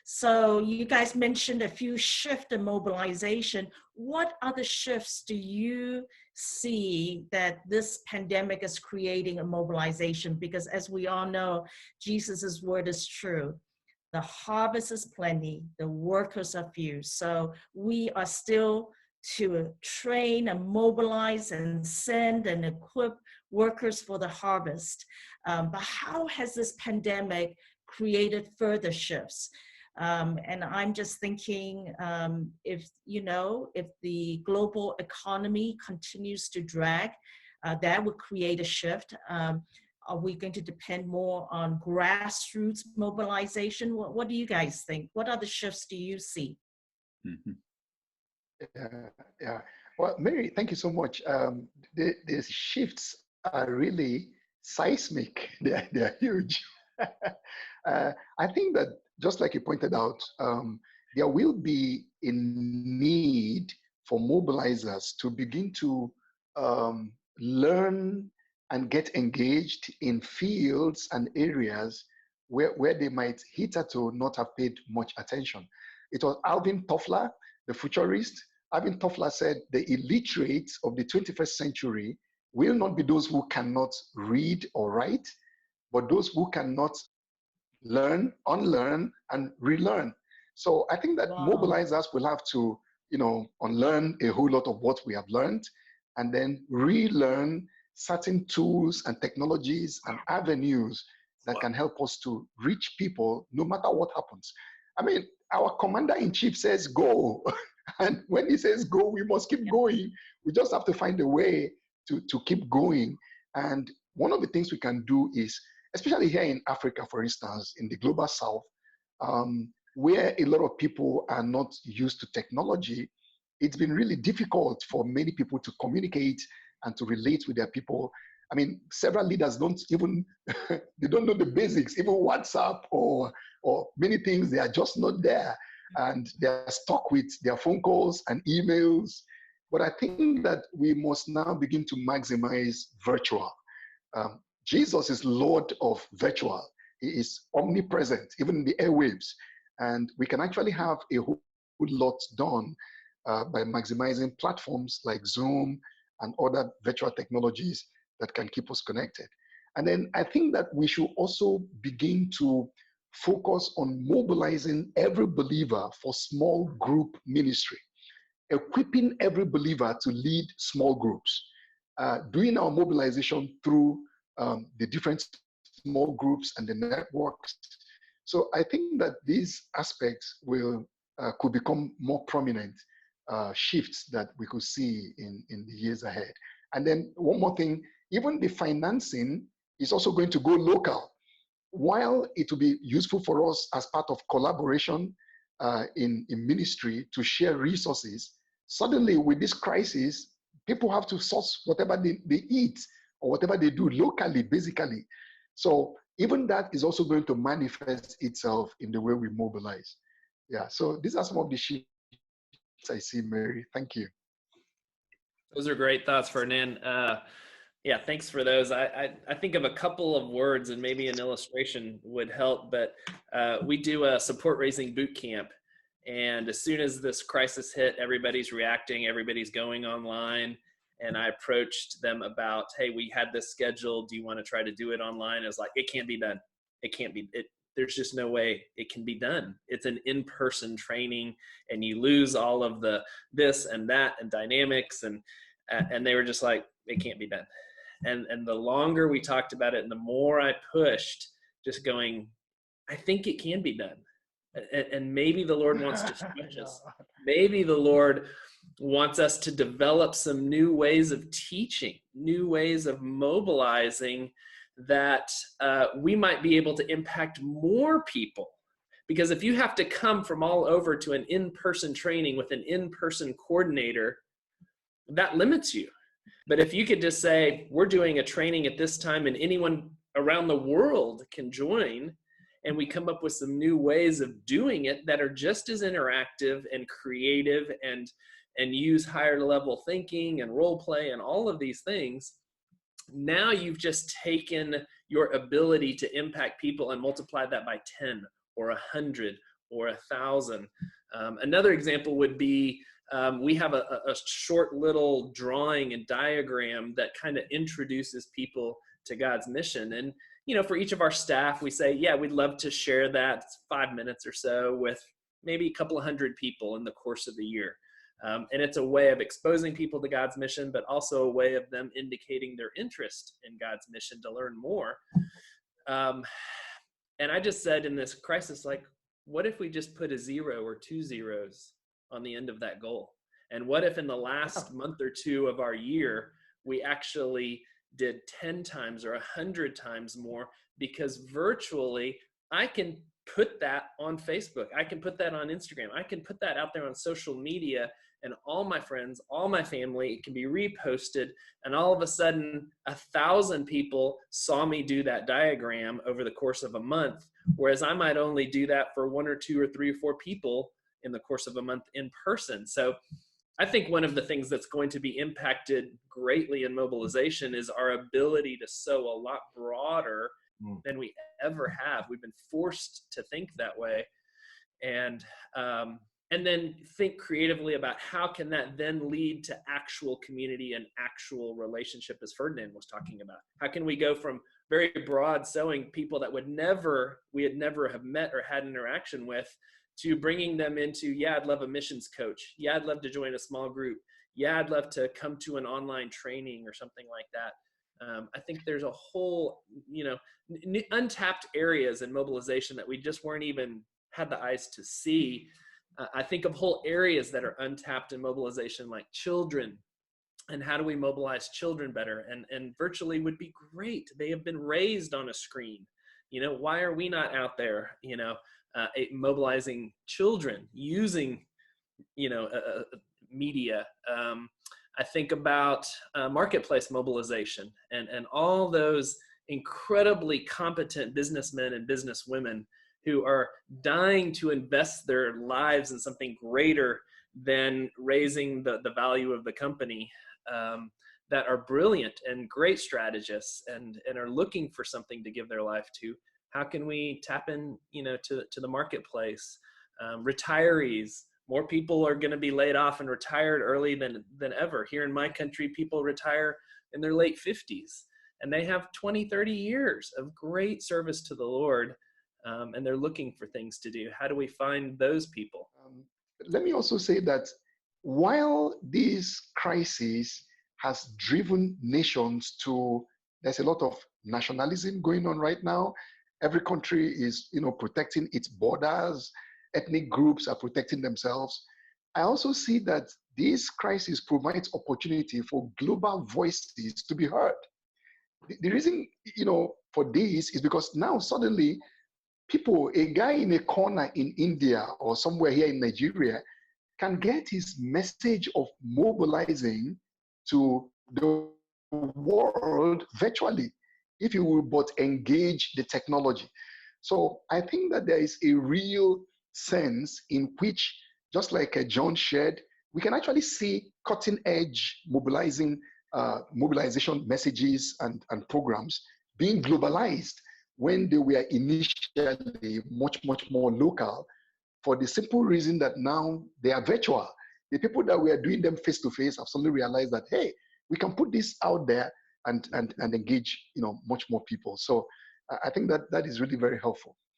So you guys mentioned a few shifts in mobilization. What other shifts do you see that this pandemic is creating a mobilization? Because as we all know, Jesus's word is true. The harvest is plenty, the workers are few. So we are still to train and mobilize and send and equip workers for the harvest. But how has this pandemic created further shifts? And I'm just thinking, if the global economy continues to drag, that would create a shift. Are we going to depend more on grassroots mobilization? What do you guys think? What other shifts do you see? Mm-hmm. Yeah. Well, Mary, thank you so much. The shifts are really seismic. They're huge. I think that just like you pointed out, there will be a need for mobilizers to begin to learn and get engaged in fields and areas where they might hitherto not have paid much attention. It was Alvin Toffler, the futurist. Alvin Toffler said the illiterate of the 21st century will not be those who cannot read or write, but those who cannot learn, unlearn, and relearn. So I think that mobilizers will have to, unlearn a whole lot of what we have learned, and then relearn certain tools and technologies and avenues that can help us to reach people no matter what happens. I mean, our commander-in-chief says go. And when he says go, we must keep going. We just have to find a way to keep going. And one of the things we can do is, especially here in Africa, for instance, in the global south, where a lot of people are not used to technology, it's been really difficult for many people to communicate and to relate with their people. I mean, several leaders don't even, they don't know the basics, even WhatsApp or many things, they are just not there. And they're stuck with their phone calls and emails. But I think that we must now begin to maximize virtual. Jesus is Lord of virtual. He is omnipresent, even in the airwaves. And we can actually have a whole lot done by maximizing platforms like Zoom and other virtual technologies that can keep us connected. And then I think that we should also begin to focus on mobilizing every believer for small group ministry, equipping every believer to lead small groups, doing our mobilization through the different small groups and the networks. So I think that these aspects could become more prominent shifts that we could see in the years ahead. And then one more thing, even the financing is also going to go local. While it will be useful for us as part of collaboration in ministry to share resources, suddenly with this crisis, people have to source whatever they eat or whatever they do locally, basically. So even that is also going to manifest itself in the way we mobilize. Yeah, so these are some of the shifts I see, Mary. Thank you. Those are great thoughts, Ferdinand. Yeah, thanks for those. I think of a couple of words and maybe an illustration would help, but we do a support raising boot camp. And as soon as this crisis hit, everybody's reacting, everybody's going online. And I approached them about, hey, we had this scheduled. Do you want to try to do it online? It's like, it can't be done. It can't be, there's just no way it can be done. It's an in-person training and you lose all of the this and that and dynamics. And they were just like, it can't be done. And the longer we talked about it and the more I pushed, just going, I think it can be done. And maybe the Lord wants to stretch us. Maybe the Lord wants us to develop some new ways of teaching, new ways of mobilizing that we might be able to impact more people. Because if you have to come from all over to an in-person training with an in-person coordinator, that limits you. But if you could just say, we're doing a training at this time and anyone around the world can join, and we come up with some new ways of doing it that are just as interactive and creative and use higher level thinking and role play and all of these things, now you've just taken your ability to impact people and multiplied that by 10 or 100 or 1,000. Another example would be we have a short little drawing and diagram that kind of introduces people to God's mission. And, for each of our staff, we say, yeah, we'd love to share that 5 minutes or so with maybe a couple of hundred people in the course of the year. And it's a way of exposing people to God's mission, but also a way of them indicating their interest in God's mission to learn more. And I just said in this crisis, like, what if we just put a 0 or 2 zeros on the end of that goal? And what if in the last month or two of our year, we actually did 10 times or 100 times more? Because virtually, I can put that on Facebook. I can put that on Instagram. I can put that out there on social media, and all my friends, all my family, it can be reposted. And all of a sudden, 1,000 people saw me do that diagram over the course of a month, whereas I might only do that for 1 or 2 or 3 or 4 people in the course of a month in person. So I think one of the things that's going to be impacted greatly in mobilization is our ability to sow a lot broader than we ever have. We've been forced to think that way. And then think creatively about how can that then lead to actual community and actual relationship, as Ferdinand was talking about. How can we go from very broad sowing people that we had never have met or had interaction with, to bringing them into, yeah, I'd love a missions coach. Yeah, I'd love to join a small group. Yeah, I'd love to come to an online training or something like that. I think there's a whole, untapped areas in mobilization that we just weren't even had the eyes to see. I think of whole areas that are untapped in mobilization, like children, and how do we mobilize children better? And virtually would be great. They have been raised on a screen. Why are we not out there, mobilizing children using, media? I think about marketplace mobilization and all those incredibly competent businessmen and businesswomen who are dying to invest their lives in something greater than raising the value of the company, that are brilliant and great strategists and are looking for something to give their life to. How can we tap in, to the marketplace? Retirees, more people are going to be laid off and retired early than ever. Here in my country, people retire in their late 50s, and they have 20, 30 years of great service to the Lord. And they're looking for things to do. How do we find those people? Let me also say that while this crisis has driven nations to, there's a lot of nationalism going on right now. Every country is, protecting its borders. Ethnic groups are protecting themselves. I also see that this crisis provides opportunity for global voices to be heard. The reason, for this is because now suddenly people, a guy in a corner in India or somewhere here in Nigeria, can get his message of mobilizing to the world virtually if you will but engage the technology. So I think that there is a real sense in which, just like John shared, we can actually see cutting edge mobilization messages and programs being globalized when they were initially much, much more local, for the simple reason that now they are virtual. The people that were doing them face to face have suddenly realized that, hey, we can put this out there and engage, much more people. So I think that is really very helpful.